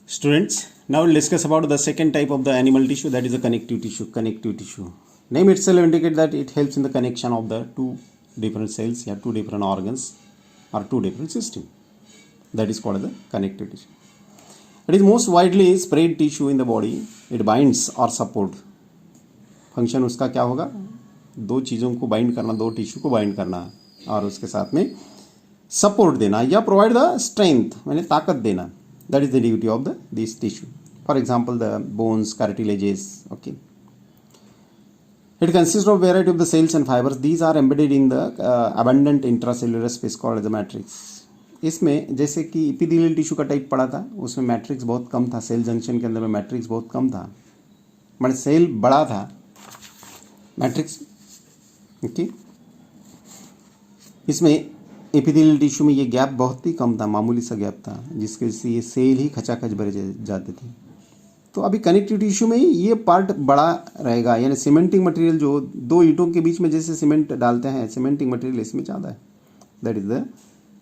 Students, now we'll discuss about the second type of the animal tissue, that is the connective tissue. Connective tissue. Name itself indicates that it helps in the connection of the two different cells, two different organs or two different systems. That is called the connective tissue. It is most widely spread tissue in the body. It binds or support. Function उसका क्या होगा? दो चीज़ों को bind करना, दो tissue को bind करना और उसके साथ में सपोर्ट देना या प्रोवाइड द स्ट्रेंथ, मैंने ताकत देना. That is the duty of this tissue. For example, the bones, cartilages. Okay. It consists of variety of the cells and fibers. These are embedded in the abundant intracellular space called the matrix. इसमें जैसे कि epithelial tissue का type पड़ा था, उसमें matrix बहुत कम था. Cell junction के अंदर में मैट्रिक्स बहुत कम था, मतलब सेल बड़ा था, मैट्रिक्स. ओके. इसमें एपिथेलियल टिश्यू में ये गैप बहुत ही कम था, मामूली सा गैप था, जिसके से ये सेल ही खचाखच भरे जाते थे. तो अभी कनेक्टिव टिश्यू में ये पार्ट बड़ा रहेगा, यानी सीमेंटिंग मटेरियल जो दो ईंटों के बीच में जैसे सीमेंट डालते हैं, सीमेंटिंग मटेरियल इसमें ज़्यादा है. That is the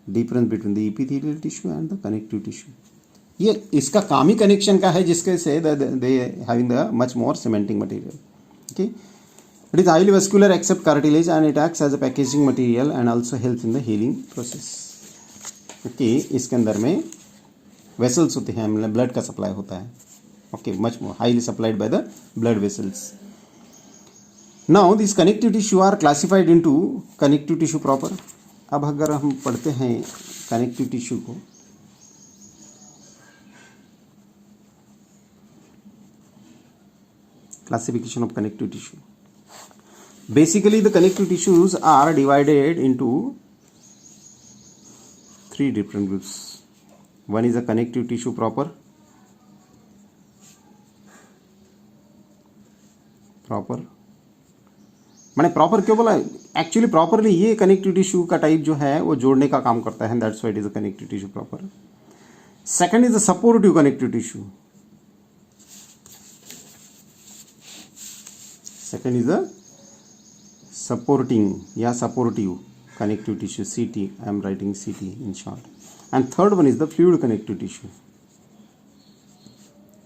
difference between the epithelial tissue and the connective tissue. ये इसका काम ही कनेक्शन का है, जिसके से they having the much more cementing material. Okay. It is highly vascular except cartilage and it acts as a packaging material and also helps in the healing process. Okay, इसके अंदर में vessels होते हैं, मतलब blood का supply होता है. Okay, much more highly supplied by the blood vessels. Now these connective tissue are classified into connective tissue proper. अब अगर हम पढ़ते हैं connective tissue को, classification of connective tissue. Basically, the connective tissues are divided into three different groups. One is a connective tissue proper. मैंने proper क्यों बोला? Actually properly ये कनेक्टिव टिश्यू का टाइप जो है वो जोड़ने का काम करता है. That's why it is a connective tissue proper. Second is a supportive connective tissue. Second is a supporting supportive connective tissue, CT. I am writing CT in short. And third one is the fluid connective tissue,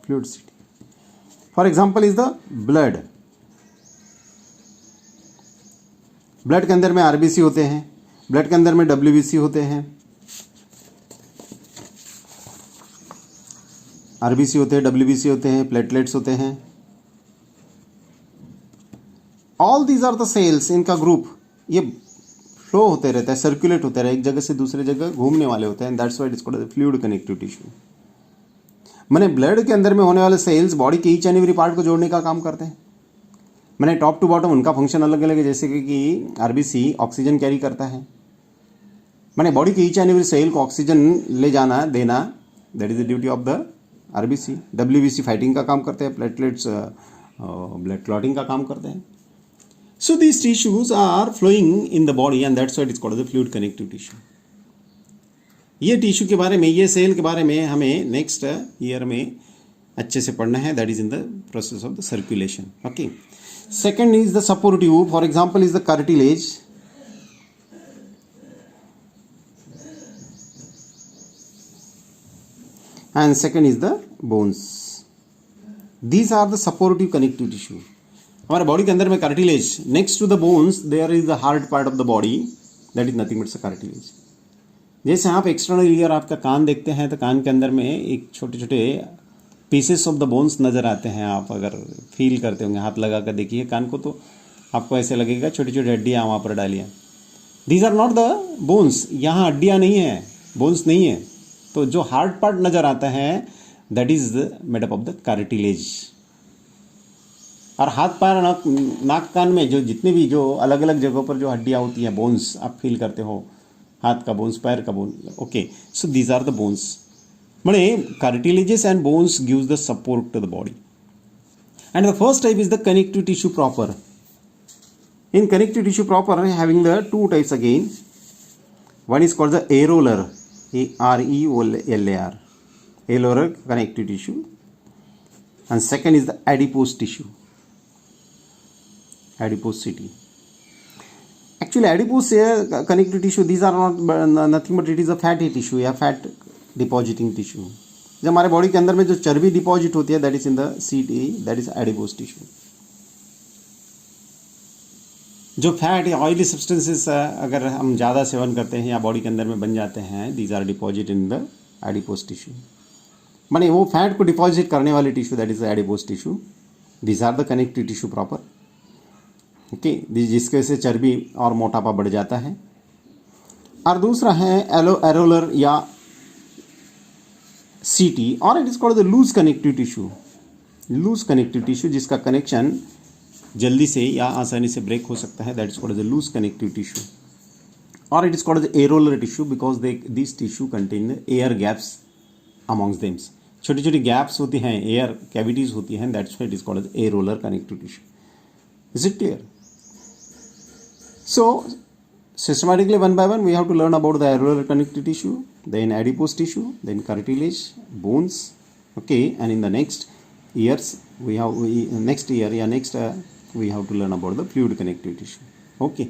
fluid CT. For example is the blood. Blood के अंदर में RBC होते हैं, blood के अंदर में WBC होते हैं, आरबीसी होते हैं, डब्ल्यूबीसी होते हैं, प्लेटलेट्स होते हैं. All these are the cells. इनका ग्रुप ये फ्लो होते रहता है, सर्कुलेट होते रहे, एक जगह से दूसरे जगह घूमने वाले होते हैं. That's why it is called fluid connective tissue. मैंने ब्लड के अंदर में होने वाले सेल्स बॉडी के ईच एंड एवरी पार्ट को जोड़ने का काम करते हैं. मैंने टॉप टू बॉटम उनका फंक्शन अलग अलग है. जैसे कि आरबीसी ऑक्सीजन कैरी करता है, मैंने बॉडी के ईच एंड एवरी सेल को ऑक्सीजन ले जाना देना, that is the duty of the RBC. WBC fighting का काम करते हैं, प्लेटलेट्स ब्लड क्लॉटिंग का काम करते हैं. So these tissues are flowing in the body and that's why it is called the fluid connective tissue. ये टिश्यू के बारे में, ये सेल के बारे में हमें नेक्स्ट ईयर में अच्छे से पढ़ना है. That is in the process of the circulation. Okay. Second is the supportive. For example is the cartilage. And second is the bones. These are the supportive connective tissue. हमारे body के अंदर में cartilage, next to the bones there is the hard part of the body, that is nothing but cartilage. जैसे आप external ear आपका कान देखते हैं तो कान के अंदर में एक छोटे छोटे पीसेस ऑफ द बोन्स नज़र आते हैं. आप अगर फील करते होंगे, हाथ लगा कर देखिए कान को, तो आपको ऐसे लगेगा छोटी छोटी हड्डियाँ वहाँ पर डालियाँ. These are not the bones. यहाँ हड्डियाँ नहीं है, बोन्स नहीं है. तो जो हार्ड पार्ट नज़र आता है that is made up of the cartilage. और हाथ पैर नाक कान में जो जितने भी जो अलग अलग जगहों पर जो हड्डियाँ होती हैं, बोन्स आप फील करते हो, हाथ का बोन्स, पैर का bone. Okay. So these are the bones. मैंने cartilages and bones gives the support to the body. And the first type is the connective tissue proper. In connective tissue proper having the two types again. One is called the areolar, AREOLAR, areolar connective tissue. And second is the adipose tissue, adiposity. Actually adipose connective tissue, these are not nothing but it is a fatty tissue, a fat depositing tissue. जब हमारे body के अंदर में जो चर्बी deposit होती है that is in the सीटी, दैट इज एडिपोज टिश्यू। जो फैट या ऑयली सब्सटेंसेस अगर हम ज़्यादा सेवन करते हैं या बॉडी के अंदर में बन जाते हैं, these are deposit in the adipose tissue. माने वो फैट को डिपॉजिट करने वाले tissue that is the adipose tissue. These are the connective tissue proper, okay, जिसकी वजह से चर्बी और मोटापा बढ़ जाता है। और दूसरा है एरोलर या सीटी, और it is called the loose connective tissue. Loose connective tissue जिसका कनेक्शन जल्दी से या आसानी से ब्रेक हो सकता है, that is called the loose connective tissue. और it is called the areolar tissue because this tissue contain air gaps amongst them. छोटी छोटी गैप्स होती हैं, एयर कैविटीज होती हैं, that's why it is called the areolar connective tissue. Is it clear? So systematically one by one we have to learn about the areolar connective tissue, then adipose tissue, then cartilage, bones, okay, and in the next years we have to learn about the fluid connective tissue, okay.